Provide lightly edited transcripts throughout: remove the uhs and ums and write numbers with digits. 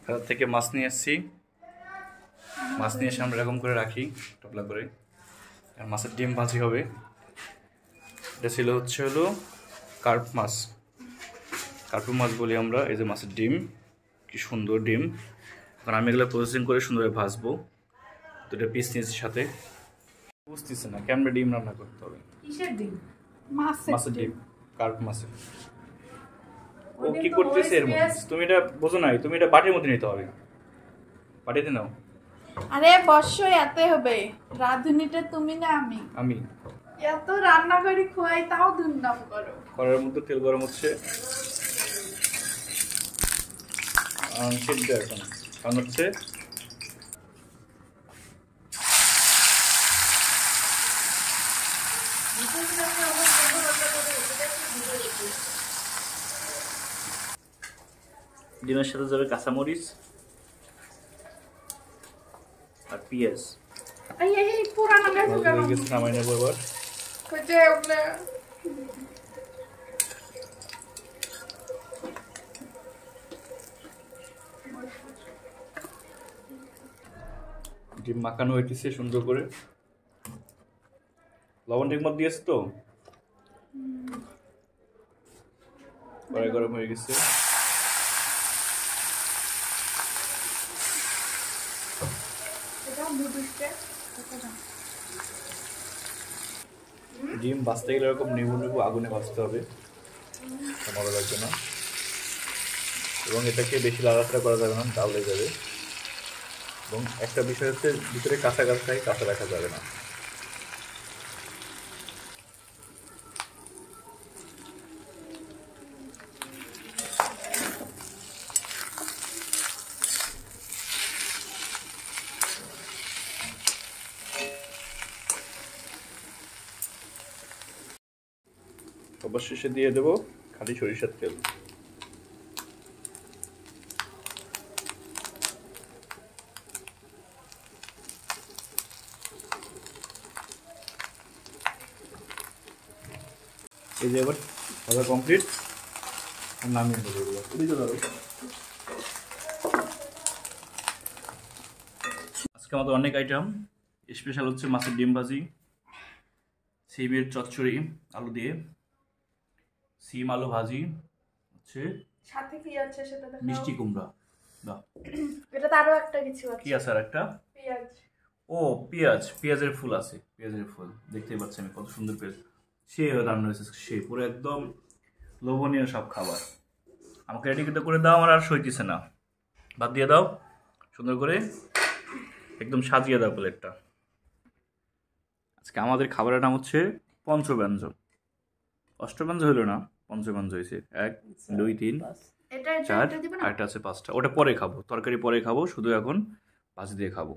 বাজার থেকে মাছ নিয়ে এসেছি। মাছ নিয়ে এসে আমরা এরকম করে রাখি টপলা করে, আর মাছের ডিম ভাজি হবে। এটা ছিল হলো কার্প মাছ, কার্পু মাছ বলি আমরা। এই যে মাছের ডিম, কি সুন্দর ডিম। কারণ আমি এগুলো প্রসেসিং করে সুন্দরভাবে ভাজবো। দুটো পিস নিয়েছি সাথে। বুঝতেছি না কেমন ডিম রান্না করতে হবে। কিসের ডিম? মাছের ডিম, কার্প মাছের। ও কি করতেছে এর মধ্যে? তুমি এটা বোঝো নাই, তুমি এটা বাটির মধ্যে নিতে হবে। বাটিতে নাও। আরে বর্ষই এত হবে, রাঁধুনিটা তুমি না আমি এত রান্না করি খোয়াই, তাও দুর্নাম করো। কড়াইয়ের মধ্যে তেল গরম হচ্ছে। এখন কারণ হচ্ছে ডিমের সাথে যাবে কাঁচামরিচ আর পেঁয়াজ। নামাই নেবো এবার। ডিম মাখানো হইতেছে সুন্দর করে। লবণ ঠিক মতো দিয়েছে তো? কড়াই গরম হয়ে গেছে। ডিম ভাজতে গেলে এরকম নেবু নেবু আগুনে ভাজতে হবে, মজা লাগবে না। এবং এটাকে বেশি লাড়াচাড়া করা যাবে না, তাহলে যাবে। এবং একটা বিষয় হচ্ছে ভিতরে কাঁচা কাঁচা রাখা যাবে না। অবশেষে দিয়ে দেবো খালি সরিষার তেল। এই যে এবার ভাজা কমপ্লিট, নামিয়ে দেবো। আজকে আমাদের অনেক আইটেম। স্পেশাল হচ্ছে মাছের ডিম ভাজি, সিমের চচ্চড়ি আলু দিয়ে, সিম আলু ভাজি হচ্ছে, সাথে কি আছে সেটা দেখাও। মিষ্টি কুমড়া। দাও, এটা তো আরো একটা কিছু আছে। কি আছে আর একটা? পেঁয়াজ। ও পেঁয়াজের ফুল আছে। পেঁয়াজের ফুল দেখতেই পাচ্ছি আমি, কত সুন্দর পেঁয়াজ। সে রান্না হয়েছে, সে পুরো একদম লোভনীয় সব খাবার। আমাকে রেডি করে দাও, আমার আর সইতেছে না। ভাত দিয়ে দাও সুন্দর করে, একদম সাজিয়ে দাও প্লেটটা। আজকে আমাদের খাবারের নাম হচ্ছে পঞ্চব্যঞ্জন। অষ্টব্যঞ্জন হইল না, পঞ্চব্যঞ্জন হয়েছে। 1 2 3 4, আরেকটা আছে 5টা। ওটা পরে খাবো, তরকারি পরে খাবো, শুধু এখন ভাজি দিয়ে খাবো।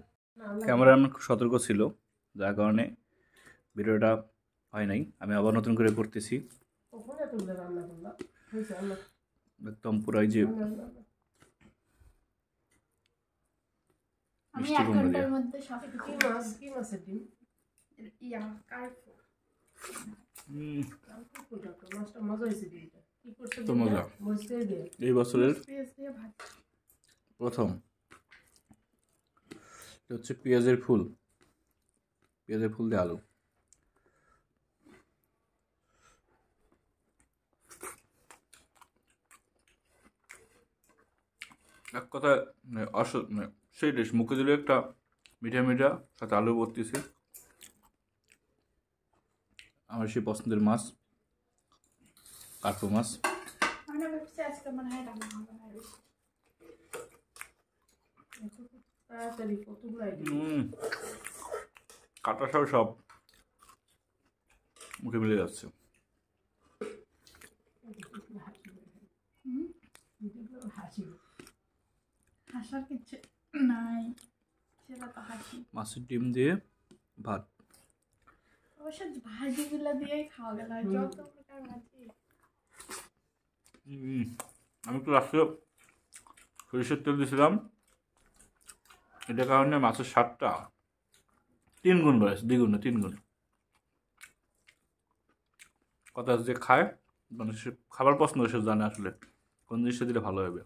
ক্যামেরাম্যান খুব সতর্ক ছিল, যার কারণে ভিডিওটা হয় নাই। আমি আবার নতুন করে করতেছি। একদম পুরাই যে মিষ্টি কুমড়া দিয়ে। তো মজা এই বছরের প্রথম। এটা হচ্ছে পেঁয়াজের ফুল দিয়ে আলু। এক কথা সেই ডিশ, মুখে দিলে একটা মিঠা মিঠা, সাথে আলু পড়তেছে। আমার সেই পছন্দের মাছ, কার্পু মাছ। কাটা সব মুখে মিলে যাচ্ছে। হাসার কিছু নাই, সেটা তো হাসি। মাছের ডিম দিয়ে ভাত, অবশ্য ভাজিগুলো দিয়েই খাওয়া গেল। যত প্রকার ভাজি। আমি তো লাস্টে সরিষার তেল দিয়েছিলাম, এটার কারণে মাছের স্বাদটা 3 গুণ বেড়েছে, 2 গুণ না 3 গুণ। কথা যে খায়, মানে সে খাবার পছন্দ, সে জানে আসলে কোন জিনিসটা দিলে ভালো হবে।